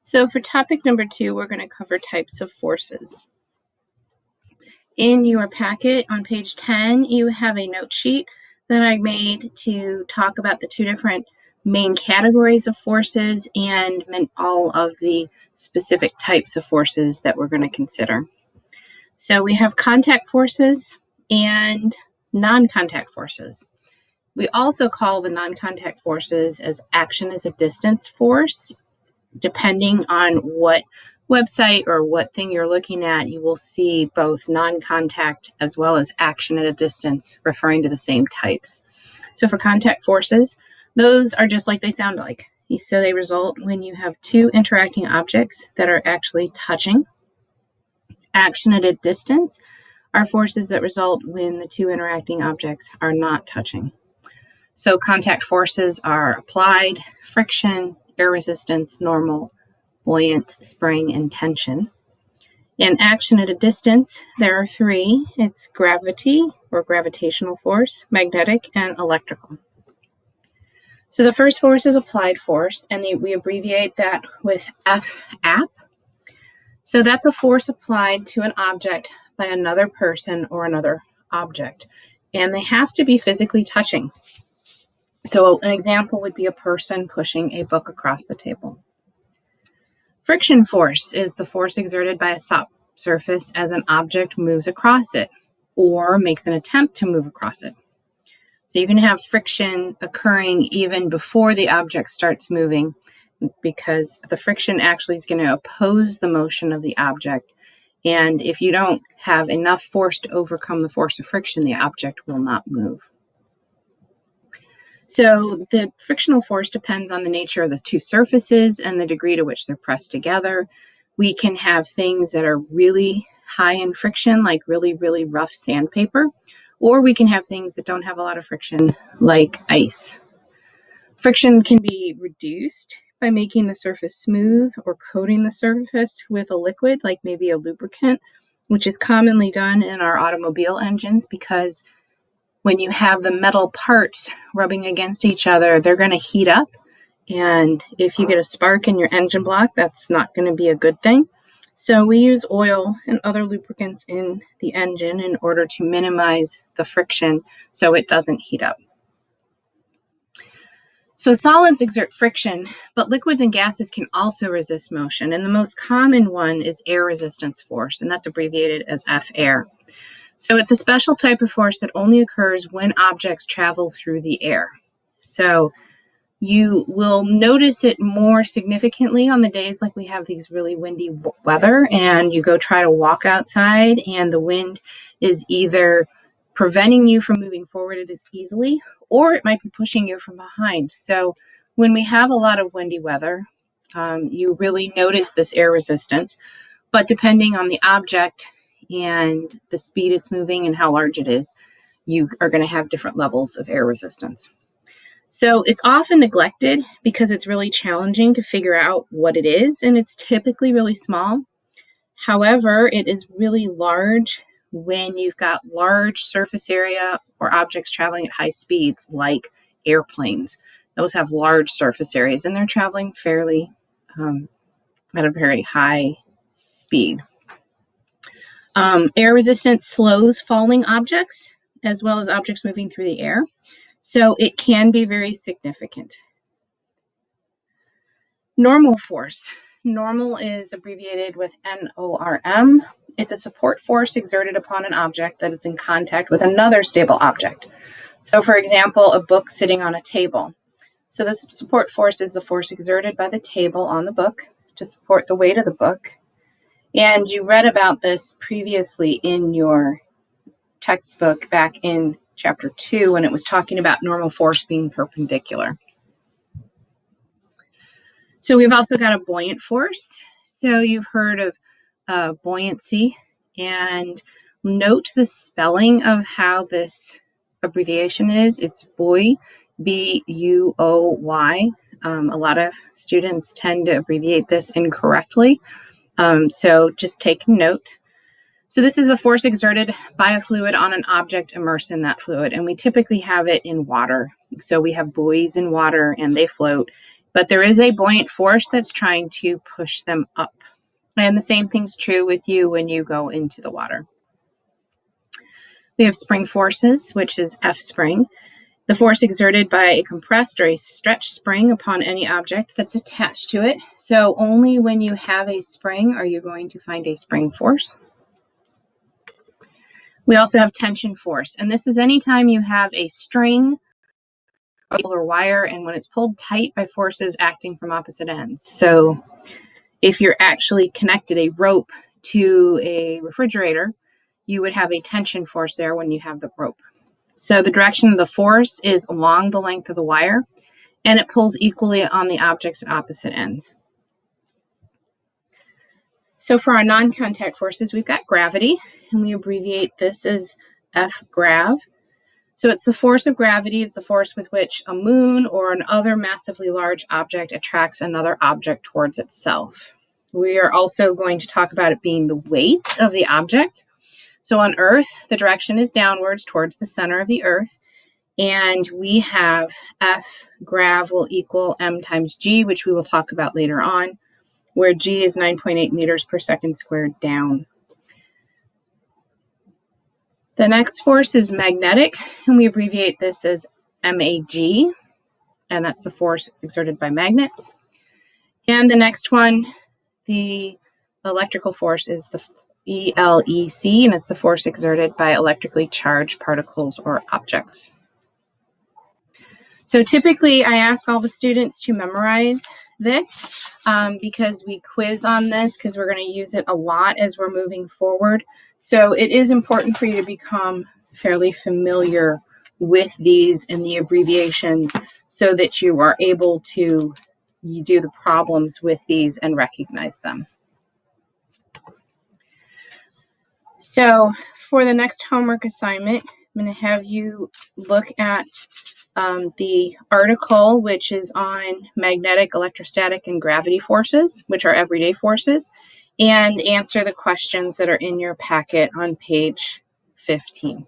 So for topic number 2, we're going to cover types of forces. In your packet on page 10, you have a note sheet that I made to talk about the 2 different main categories of forces and all of the specific types of forces that we're going to consider. So we have contact forces and non-contact forces. We also call the non-contact forces as action as a distance force. Depending on what website or what thing you're looking at, you will see both non-contact as well as action at a distance referring to the same types. So for contact forces, those are just like they sound like. So they result when you have 2 interacting objects that are actually touching. Action at a distance are forces that result when the 2 interacting objects are not touching. So contact forces are applied, friction, air resistance, normal, buoyant, spring, and tension. In action at a distance, there are 3. It's gravity or gravitational force, magnetic, and electrical. So the first force is applied force, and we abbreviate that with FAP. So that's a force applied to an object by another person or another object, and they have to be physically touching. So an example would be a person pushing a book across the table. Friction force is the force exerted by a soft surface as an object moves across it or makes an attempt to move across it. So you can have friction occurring even before the object starts moving because the friction actually is going to oppose the motion of the object. And if you don't have enough force to overcome the force of friction, the object will not move. So the frictional force depends on the nature of the 2 surfaces and the degree to which they're pressed together. We can have things that are really high in friction, like really, really rough sandpaper, or we can have things that don't have a lot of friction, like ice. Friction can be reduced by making the surface smooth or coating the surface with a liquid, like maybe a lubricant, which is commonly done in our automobile engines because when you have the metal parts rubbing against each other, they're going to heat up. And if you get a spark in your engine block, that's not going to be a good thing. So we use oil and other lubricants in the engine in order to minimize the friction so it doesn't heat up. So solids exert friction, but liquids and gases can also resist motion. And the most common one is air resistance force, and that's abbreviated as F-air. So it's a special type of force that only occurs when objects travel through the air. So you will notice it more significantly on the days like we have these really windy weather and you go try to walk outside and the wind is either preventing you from moving forward as easily or it might be pushing you from behind. So when we have a lot of windy weather, you really notice this air resistance, but depending on the object and the speed it's moving and how large it is, you are going to have different levels of air resistance. So it's often neglected because it's really challenging to figure out what it is, and it's typically really small. However, it is really large when you've got large surface area or objects traveling at high speeds like airplanes. Those have large surface areas, and they're traveling fairly at a very high speed. Air resistance slows falling objects as well as objects moving through the air. So it can be very significant. Normal force. Normal is abbreviated with NORM. It's a support force exerted upon an object that is in contact with another stable object. So for example, a book sitting on a table. So this support force is the force exerted by the table on the book to support the weight of the book. And you read about this previously in your textbook back in chapter 2 when it was talking about normal force being perpendicular. So we've also got a buoyant force. So you've heard of buoyancy, and note the spelling of how this abbreviation is. It's buoy, B-U-O-Y. A lot of students tend to abbreviate this incorrectly. So just take note. So this is the force exerted by a fluid on an object immersed in that fluid, and we typically have it in water. So we have buoys in water, and they float, but there is a buoyant force that's trying to push them up. And the same thing's true with you when you go into the water. We have spring forces, which is F spring. The force exerted by a compressed or a stretched spring upon any object that's attached to it. So only when you have a spring are you going to find a spring force. We also have tension force, and this is anytime you have a string or wire and when it's pulled tight by forces acting from opposite ends. So if you're actually connected a rope to a refrigerator, you would have a tension force there when you have the rope. So the direction of the force is along the length of the wire, and it pulls equally on the objects at opposite ends. So for our non-contact forces, we've got gravity, and we abbreviate this as F-grav. So it's the force of gravity. It's the force with which a moon or another massively large object attracts another object towards itself. We are also going to talk about it being the weight of the object. So on Earth, the direction is downwards towards the center of the Earth, and we have F grav will equal m times g, which we will talk about later on, where g is 9.8 meters per second squared down. The next force is magnetic, and we abbreviate this as MAG, and that's the force exerted by magnets. And the next one, the electrical force, is the ELEC, and it's the force exerted by electrically charged particles or objects. So typically I ask all the students to memorize this because we quiz on this because we're going to use it a lot as we're moving forward. So it is important for you to become fairly familiar with these and the abbreviations so that you are able to do the problems with these and recognize them. So for the next homework assignment, I'm going to have you look at the article, which is on magnetic, electrostatic, and gravity forces, which are everyday forces, and answer the questions that are in your packet on page 15.